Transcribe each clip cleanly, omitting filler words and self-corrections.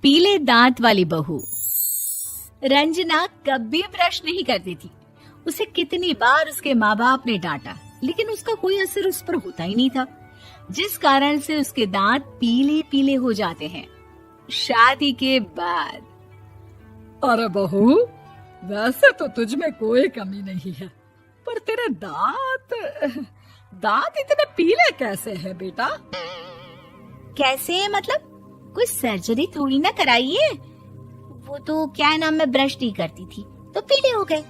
पीले दांत वाली बहू। रंजना कभी ब्रश नहीं करती थी। उसे कितनी बार उसके माँ बाप ने डांटा, लेकिन उसका कोई असर उस पर होता ही नहीं था, जिस कारण से उसके दांत पीले पीले हो जाते हैं। शादी के बाद। अरे बहू, वैसे तो तुझ में कोई कमी नहीं है, पर तेरे दांत इतने पीले कैसे हैं बेटा? कैसे है मतलब? कोई सर्जरी थोड़ी ना कराई है। वो तो क्या नाम, मैं ब्रश नहीं करती थी तो पीले हो गए।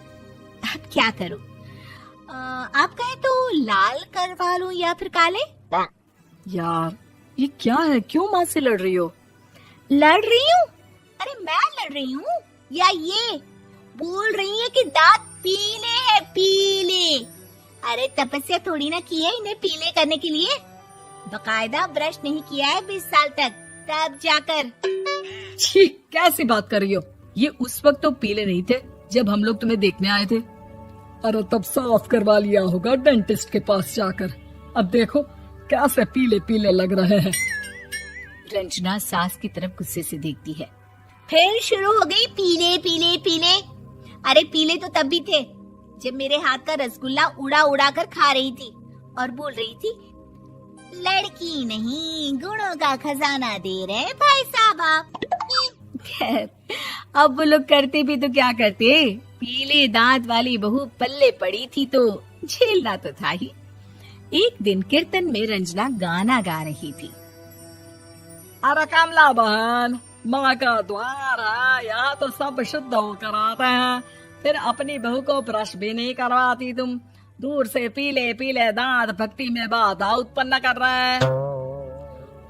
अब क्या करूं? आप कहें तो लाल करवा लूं या फिर काले? यार ये क्या है, क्यों माँ से लड़ रही हो? लड़ रही हूँ? अरे मैं लड़ रही हूँ या ये बोल रही है कि दांत पीले हैं, पीले। अरे तपस्या थोड़ी ना की है इन्हें पीले करने के लिए। बकायदा ब्रश नहीं किया है 20 साल तक, तब जाकर। छी, कैसी बात कर रही हो? ये उस वक्त तो पीले नहीं थे जब हम लोग तुम्हें देखने आए थे। अरे तब साफ करवा लिया होगा डेंटिस्ट के पास जाकर। अब देखो कैसे पीले पीले लग रहे हैं। रंजना सास की तरफ गुस्से से देखती है। फिर शुरू हो गई पीले पीले पीले। अरे पीले तो तब भी थे जब मेरे हाथ का रसगुल्ला उड़ा उड़ा कर खा रही थी और बोल रही थी, लड़की नहीं गुणों का खजाना दे रहे भाई साहब आप। खैर, अब वो लोग करते भी तो क्या करते, पीले दांत वाली बहू पल्ले पड़ी थी तो झेलना तो था ही। एक दिन कीर्तन में रंजना गाना गा रही थी। अरे कमला बहन, माँ का द्वार है, यहाँ तो सब शुद्ध होकर आते हैं, फिर अपनी बहू को ब्रश भी नहीं करवाती तुम। दूर से पीले पीले दांत भक्ति में बाधा उत्पन्न कर रहे हैं।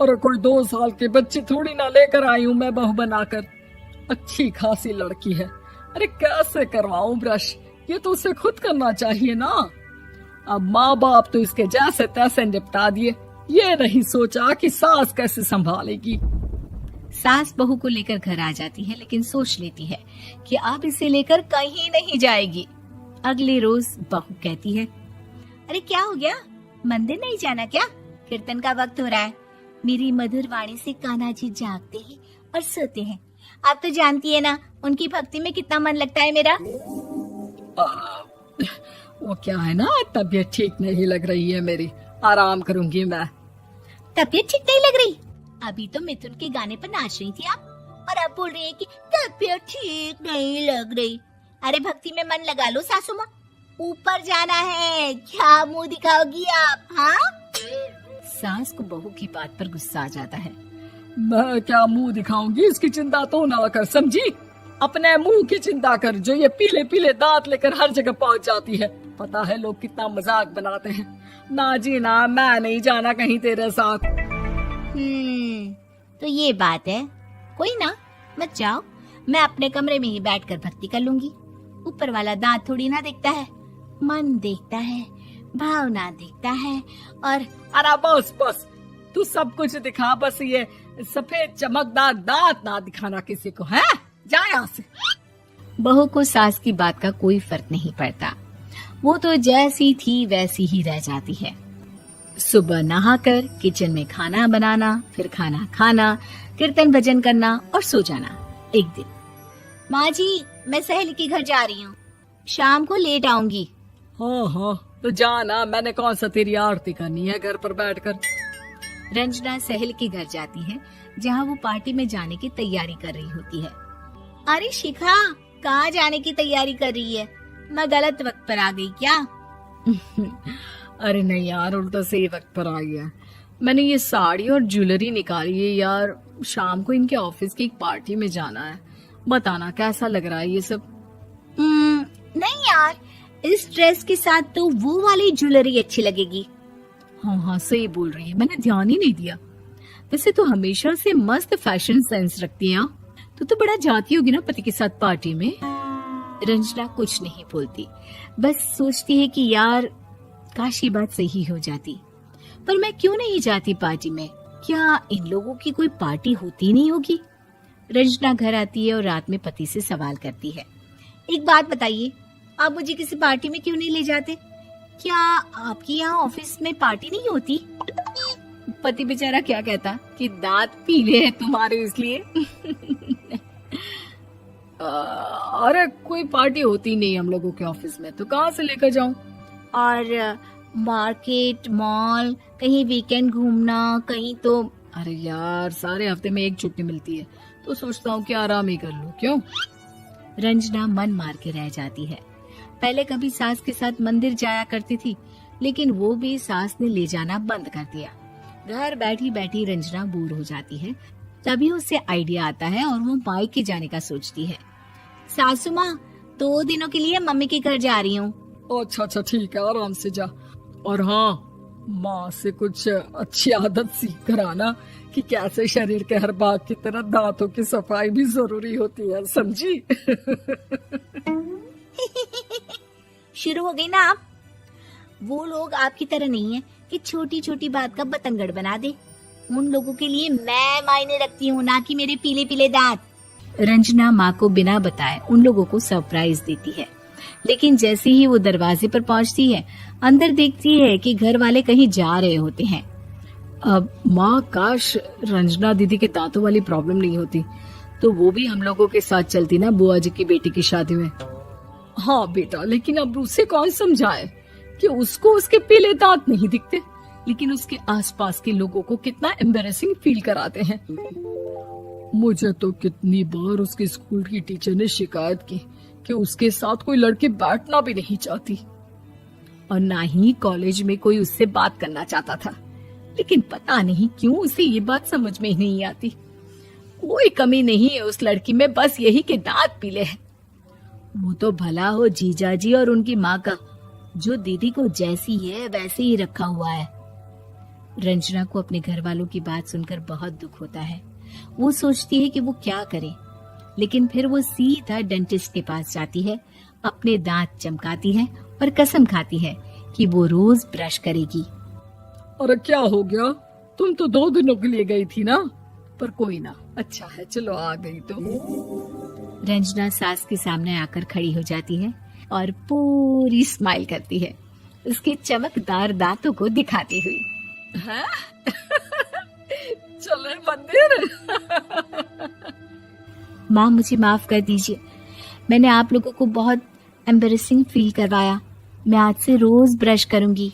अरे कोई 2 साल के बच्ची थोड़ी ना लेकर आई हूँ मैं बहू बनाकर। अच्छी खासी लड़की है, अरे कैसे करवाऊं ब्रश? ये तो उसे खुद करना चाहिए ना। अब माँ बाप तो इसके जैसे तैसे निपटा दिए, ये नहीं सोचा कि सास कैसे संभालेगी। सास बहू को लेकर घर आ जाती है, लेकिन सोच लेती है कि अब इसे लेकर कहीं नहीं जाएगी। अगले रोज बहू कहती है, अरे क्या हो गया, मंदिर नहीं जाना क्या? कीर्तन का वक्त हो रहा है। मेरी मधुर वाणी से कान्हा जी जागते हैं और सोते हैं। आप तो जानती है ना उनकी भक्ति में कितना मन लगता है मेरा। वो क्या है ना, तबीयत ठीक नहीं लग रही है मेरी, आराम करूंगी मैं। तबीयत ठीक नहीं लग रही? अभी तो मिथुन के गाने पर नाच रही थी आप, और अब बोल रही है कि तबीयत ठीक नहीं लग रही। अरे भक्ति में मन लगा लो सासू माँ, ऊपर जाना है, क्या मुंह दिखाओगी आप? हाँ? सास को बहू की बात पर गुस्सा आ जाता है। मैं क्या मुंह दिखाऊंगी, इसकी चिंता तो ना कर, समझी? अपने मुंह की चिंता कर, जो ये पीले पीले दांत लेकर हर जगह पहुंच जाती है। पता है लोग कितना मजाक बनाते हैं। ना जी ना, मैं नहीं जाना कहीं तेरे साथ। तो ये बात है। कोई ना, मत जाओ, मैं अपने कमरे में ही बैठकर भक्ति कर लूंगी। ऊपर वाला दांत थोड़ी ना देखता है, मन देखता है, भावना देखता है। और अरे बस बस, तू सब कुछ दिखा, बस ये सफेद चमकदार दांत ना दिखाना किसी को, है? जा यहाँ से। बहू को सास की बात का कोई फर्क नहीं पड़ता। वो तो जैसी थी वैसी ही रह जाती है। सुबह नहाकर किचन में खाना बनाना, फिर खाना खाना, कीर्तन भजन करना और सो जाना। एक दिन, माँ जी मैं सहेली के घर जा रही हूँ, शाम को लेट आऊंगी। हाँ हाँ तो जाना, मैंने कौन सा तेरी आरती करनी है घर पर बैठकर। रंजना सहेली के घर जाती है, जहाँ वो पार्टी में जाने की तैयारी कर रही होती है। अरे शिखा, कहाँ जाने की तैयारी कर रही है? मैं गलत वक्त पर आ गई क्या? अरे नहीं यार, उल्टा सही वक्त पर आ गया। मैंने ये साड़ी और ज्वेलरी निकाली है यार, शाम को इनके ऑफिस की एक पार्टी में जाना है। बताना कैसा लग रहा है ये सब? नहीं यार, इस ड्रेस के साथ तो वो वाली ज्वेलरी अच्छी लगेगी। हाँ हाँ सही बोल रही है, मैंने ध्यान ही नहीं दिया। वैसे तो हमेशा से मस्त फैशन सेंस रखती है। तो बड़ा जाती होगी ना पति के साथ पार्टी में। रंजना कुछ नहीं बोलती, बस सोचती है कि यार काश ये बात सही हो जाती। पर मैं क्यों नहीं जाती पार्टी में? क्या इन लोगों की कोई पार्टी होती नहीं होगी? रंजना घर आती है और रात में पति से सवाल करती है, एक बात बताइए, आप मुझे किसी पार्टी में क्यों नहीं ले जाते? क्या आपके यहाँ ऑफिस में पार्टी नहीं होती? पति बेचारा क्या कहता कि दांत पीले हैं तुम्हारे इसलिए। अरे कोई पार्टी होती नहीं हम लोगों के ऑफिस में, तो कहाँ से लेकर जाऊं? और मार्केट, मॉल, कहीं वीकेंड घूमना, कहीं तो। अरे यार सारे हफ्ते में एक छुट्टी मिलती है, तो सोचता हूँ कि आराम ही कर लूं। क्यों? रंजना मन मार के रह जाती है। पहले कभी सास के साथ मंदिर जाया करती थी, लेकिन वो भी सास ने ले जाना बंद कर दिया। घर बैठी बैठी रंजना बोर हो जाती है। तभी उसे आइडिया आता है और वो मायके जाने का सोचती है। सासू माँ, 2 दिनों के लिए मम्मी के घर जा रही हूँ। अच्छा अच्छा ठीक है, आराम से जा। और हाँ, माँ से कुछ अच्छी आदत सीख कर आना कि कैसे शरीर के हर भाग की तरह दांतों की सफाई भी जरूरी होती है, समझी? शुरू हो गई ना आप। वो लोग आपकी तरह नहीं है कि छोटी छोटी बात का बतंगड़ बना दे। उन लोगों के लिए मैं मायने रखती हूँ, ना कि मेरे पीले पीले दांत। रंजना माँ को बिना बताए उन लोगों को सरप्राइज देती है, लेकिन जैसे ही वो दरवाजे पर पहुंचती है, अंदर देखती है कि घर वाले कहीं जा रहे होते हैं। अब माँ, काश रंजना दीदी के दांतों वाली प्रॉब्लम नहीं होती, तो वो भी हम लोगों के साथ चलती ना बुआ जी की बेटी की शादी में। हाँ बेटा, लेकिन अब उसे कौन समझाए कि उसको उसके पीले दांत नहीं दिखते, लेकिन उसके आसपास के लोगों को कितना एम्बैरेसिंग फील कराते हैं। मुझे तो कितनी बार उसके स्कूल की टीचर ने शिकायत की कि उसके साथ कोई लड़की बैठना भी नहीं चाहती, और ना ही कॉलेज में कोई उससे बात करना चाहता था। लेकिन पता नहीं क्यों उसे ये बात समझ में ही नहीं आती। कोई कमी नहीं है उस लड़की में, बस यही कि दांत पीले हैं। वो तो भला हो जीजा जी और उनकी माँ का, जो दीदी को जैसी है वैसे ही रखा हुआ है। रंजना को अपने घर वालों की बात सुनकर बहुत दुख होता है। वो सोचती है कि वो क्या करे, लेकिन फिर वो सीधा डेंटिस्ट के पास जाती है, अपने दांत चमकाती है और कसम खाती है कि वो रोज ब्रश करेगी। अरे क्या हो गया? तुम तो 2 दिनों के लिए गई थी ना, पर कोई ना, अच्छा है, चलो आ गई तो। रंजना सास के सामने आकर खड़ी हो जाती है और पूरी स्माइल करती है, उसके चमकदार दांतों को दिखाती हुई। हैं? चले मंदिर? माँ, मुझे माफ कर दीजिए, मैंने आप लोगों को बहुत एम्बैरेसिंग फील करवाया। मैं आज से रोज ब्रश करूंगी।